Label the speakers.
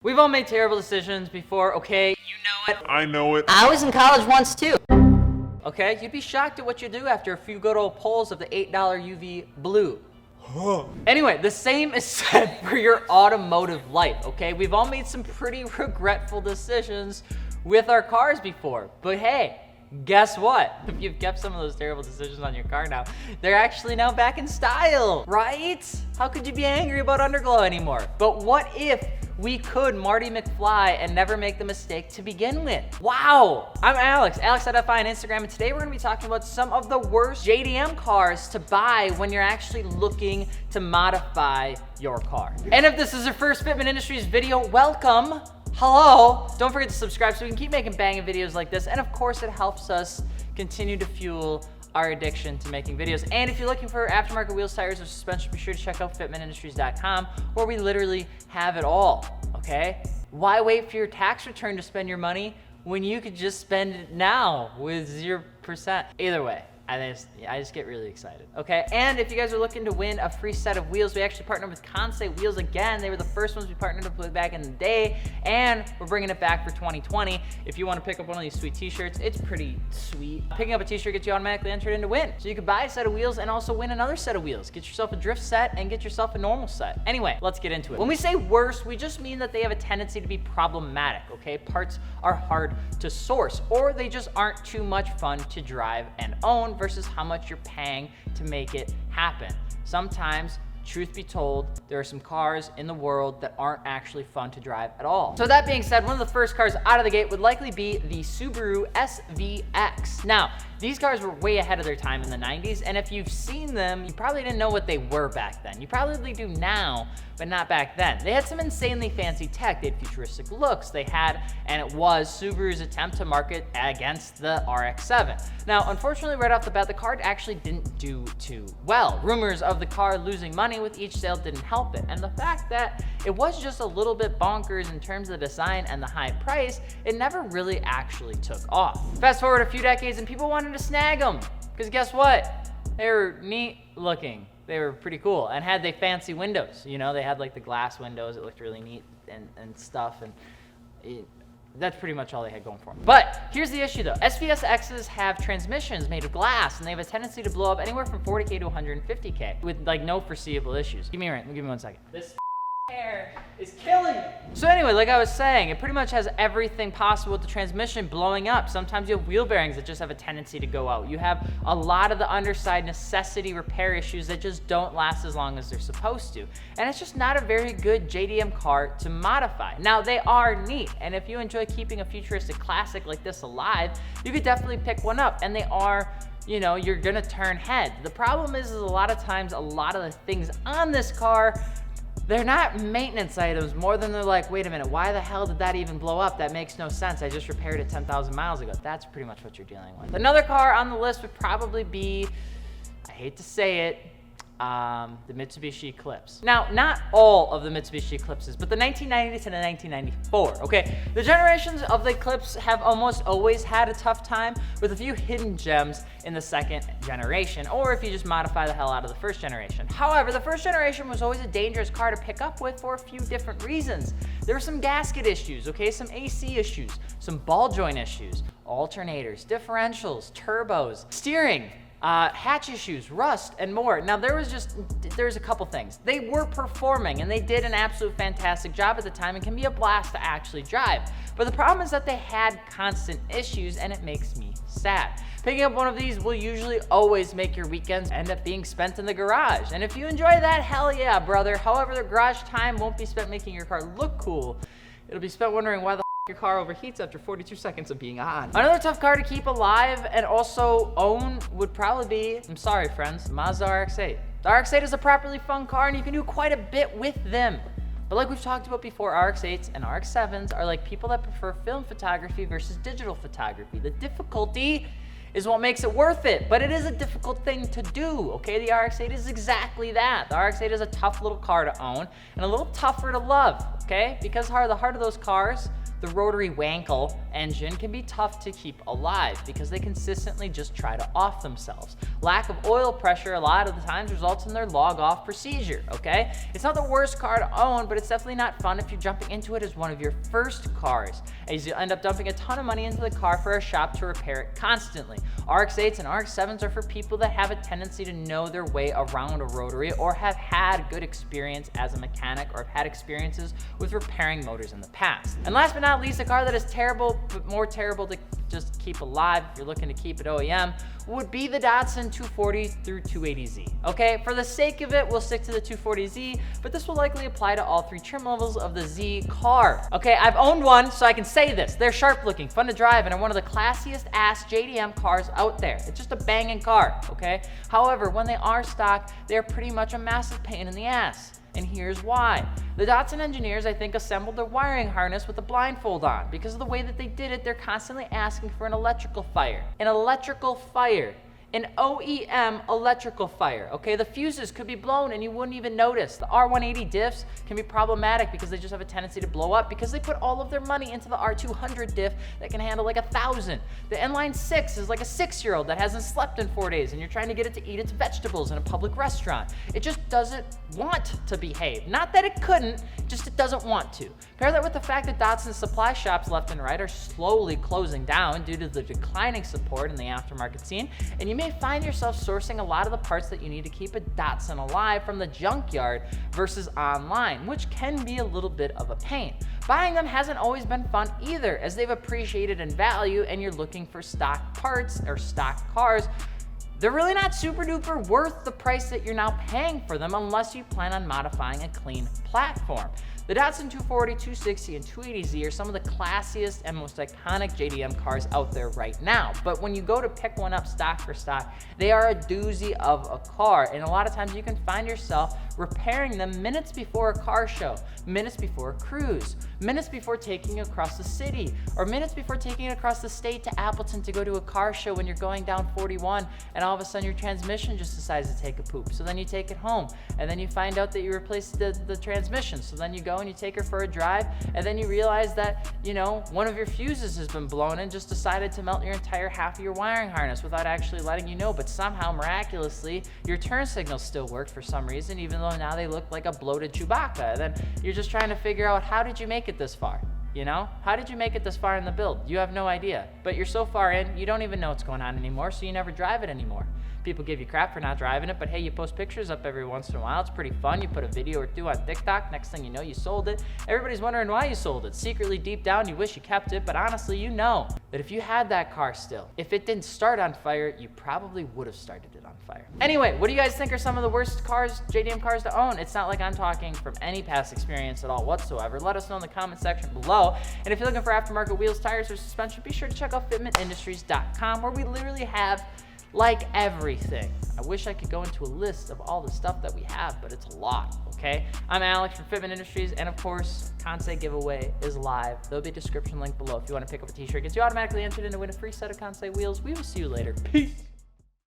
Speaker 1: We've all made terrible decisions before, okay? You know it.
Speaker 2: I know it.
Speaker 3: I was in college once too.
Speaker 1: Okay, you'd be shocked at what you do after a few good old pulls of the $8 UV blue. Anyway, the same is said for your automotive life, okay? We've all made some pretty regretful decisions with our cars before, but hey, guess what? If you've kept some of those terrible decisions on your car now, they're actually now back in style, right? How could you be angry about underglow anymore? But what if we could Marty McFly and never make the mistake to begin with? Wow, I'm Alex at.fi on Instagram, and today we're gonna be talking about some of the worst JDM cars to buy when you're actually looking to modify your car. And if this is your first Fitment Industries video, welcome. Hello, don't forget to subscribe so we can keep making banging videos like this. And of course, it helps us continue to fuel our addiction to making videos. And if you're looking for aftermarket wheels, tires, or suspension, be sure to check out fitmentindustries.com, where we literally have it all, okay? Why wait for your tax return to spend your money when you could just spend it now with 0%? Either way, I just get really excited, okay? And if you guys are looking to win a free set of wheels, we actually partnered with Kansei wheels again. They were the first ones we partnered up with back in the day, and we're bringing it back for 2020. If you want to pick up one of these sweet t-shirts, it's pretty sweet. Picking up a t-shirt gets you automatically entered in to win. So you could buy a set of wheels and also win another set of wheels. Get yourself a drift set and get yourself a normal set. Anyway, let's get into it. When we say worse, we just mean that they have a tendency to be problematic, okay? Parts are hard to source, or they just aren't too much fun to drive and own versus how much you're paying to make it happen. Sometimes, truth be told, there are some cars in the world that aren't actually fun to drive at all. So that being said, one of the first cars out of the gate would likely be the Subaru SVX. Now, these cars were way ahead of their time in the 90s, and if you've seen them, you probably didn't know what they were back then. You probably do now, but not back then. They had some insanely fancy tech. They had futuristic looks. They had, and it was Subaru's attempt to market against the RX-7. Now, unfortunately, right off the bat, the car actually didn't do too well. Rumors of the car losing money with each sale didn't help it, and the fact that it was just a little bit bonkers in terms of the design and the high price, it never really actually took off. Fast forward a few decades and people wanted to snag them, because guess what? They were neat looking. They were pretty cool, and had they fancy windows. You know, they had like the glass windows. It looked really neat and stuff, and that's pretty much all they had going for them. But here's the issue though. SVXs have transmissions made of glass, and they have a tendency to blow up anywhere from 40K to 150K with like no foreseeable issues. Give me 1 second. This hair is killing me. So anyway, like I was saying, it pretty much has everything possible with the transmission blowing up. Sometimes you have wheel bearings that just have a tendency to go out. You have a lot of the underside necessity repair issues that just don't last as long as they're supposed to. And it's just not a very good JDM car to modify. Now, they are neat, and if you enjoy keeping a futuristic classic like this alive, you could definitely pick one up, and they are, you know, you're gonna turn heads. The problem is a lot of times, a lot of the things on this car, they're not maintenance items more than they're like, wait a minute, why the hell did that even blow up? That makes no sense. I just repaired it 10,000 miles ago. That's pretty much what you're dealing with. Another car on the list would probably be, I hate to say it, the Mitsubishi Eclipse. Now, not all of the Mitsubishi Eclipses, but the 1990 to the 1994, okay? The generations of the Eclipse have almost always had a tough time, with a few hidden gems in the second generation, or if you just modify the hell out of the first generation. However, the first generation was always a dangerous car to pick up with for a few different reasons. There were some gasket issues, okay? Some AC issues, some ball joint issues, alternators, differentials, turbos, steering, hatch issues, rust, and more. Now, there's a couple things. They were performing, and they did an absolute fantastic job at the time, and can be a blast to actually drive. But the problem is that they had constant issues, and it makes me sad. Picking up one of these will usually always make your weekends end up being spent in the garage. And if you enjoy that, hell yeah, brother. However, the garage time won't be spent making your car look cool. It'll be spent wondering why the your car overheats after 42 seconds of being on. Another tough car to keep alive and also own would probably be, I'm sorry friends, Mazda RX8. The RX8 is a properly fun car, and you can do quite a bit with them. But like we've talked about before, RX8s and RX7s are like people that prefer film photography versus digital photography. The difficulty is what makes it worth it, but it is a difficult thing to do, okay? The RX8 is exactly that. The RX8 is a tough little car to own and a little tougher to love, okay? Because the heart of those cars the rotary Wankel engine can be tough to keep alive because they consistently just try to off themselves. Lack of oil pressure a lot of the times results in their log off procedure, okay? It's not the worst car to own, but it's definitely not fun if you're jumping into it as one of your first cars, as you end up dumping a ton of money into the car for a shop to repair it constantly. RX8s and RX7s are for people that have a tendency to know their way around a rotary or have had good experience as a mechanic or have had experiences with repairing motors in the past. And last but not least, a car that is terrible, but more terrible to just keep alive if you're looking to keep it OEM, would be the Datsun 240 through 280Z. Okay, for the sake of it, we'll stick to the 240Z, but this will likely apply to all three trim levels of the Z car. Okay, I've owned one, so I can say this. They're sharp looking, fun to drive, and are one of the classiest ass JDM cars out there. It's just a banging car, okay? However, when they are stock, they're pretty much a massive pain in the ass. And here's why. The Datsun engineers, I think, assembled their wiring harness with a blindfold on. Because of the way that they did it, they're constantly asking for an electrical fire. An electrical fire. An OEM electrical fire, okay? The fuses could be blown and you wouldn't even notice. The R180 diffs can be problematic because they just have a tendency to blow up because they put all of their money into the R200 diff that can handle like 1,000. The inline 6 is like a 6-year-old that hasn't slept in 4 days and you're trying to get it to eat its vegetables in a public restaurant. It just doesn't want to behave. Not that it couldn't, just it doesn't want to. Pair that with the fact that Datsun's supply shops left and right are slowly closing down due to the declining support in the aftermarket scene, and you may find yourself sourcing a lot of the parts that you need to keep a Datsun alive from the junkyard versus online, which can be a little bit of a pain. Buying them hasn't always been fun either, as they've appreciated in value and you're looking for stock parts or stock cars. They're really not super duper worth the price that you're now paying for them unless you plan on modifying a clean platform. The Datsun 240, 260, and 280Z are some of the classiest and most iconic JDM cars out there right now. But when you go to pick one up stock for stock, they are a doozy of a car. And a lot of times you can find yourself repairing them minutes before a car show, minutes before a cruise, minutes before taking across the city, or minutes before taking it across the state to Appleton to go to a car show when you're going down 41 and all of a sudden your transmission just decides to take a poop. So then you take it home and then you find out that you replaced the transmission. So then you go and you take her for a drive and then you realize that, you know, one of your fuses has been blown and just decided to melt your entire half of your wiring harness without actually letting you know. But somehow, miraculously, your turn signals still worked for some reason, even though now they look like a bloated Chewbacca. And then you're just trying to figure out, how did you make it this far? You know, how did you make it this far in the build? You have no idea, but you're so far in, you don't even know what's going on anymore, so you never drive it anymore. People give you crap for not driving it, but hey, you post pictures up every once in a while. It's pretty fun. You put a video or two on TikTok. Next thing you know, you sold it. Everybody's wondering why you sold it. Secretly, deep down, you wish you kept it, but honestly, you know that if you had that car still, if it didn't start on fire, you probably would have started it on fire. Anyway, what do you guys think are some of the worst cars, JDM cars to own? It's not like I'm talking from any past experience at all whatsoever. Let us know in the comment section below. And if you're looking for aftermarket wheels, tires, or suspension, be sure to check out fitmentindustries.com, where we literally have like everything. I wish I could go into a list of all the stuff that we have, but it's a lot, okay? I'm Alex from Fitment Industries, and of course, Kansei giveaway is live. There'll be a description link below if you want to pick up a t-shirt. Gets you automatically entered in to win a free set of Kansei wheels. We will see you later. Peace.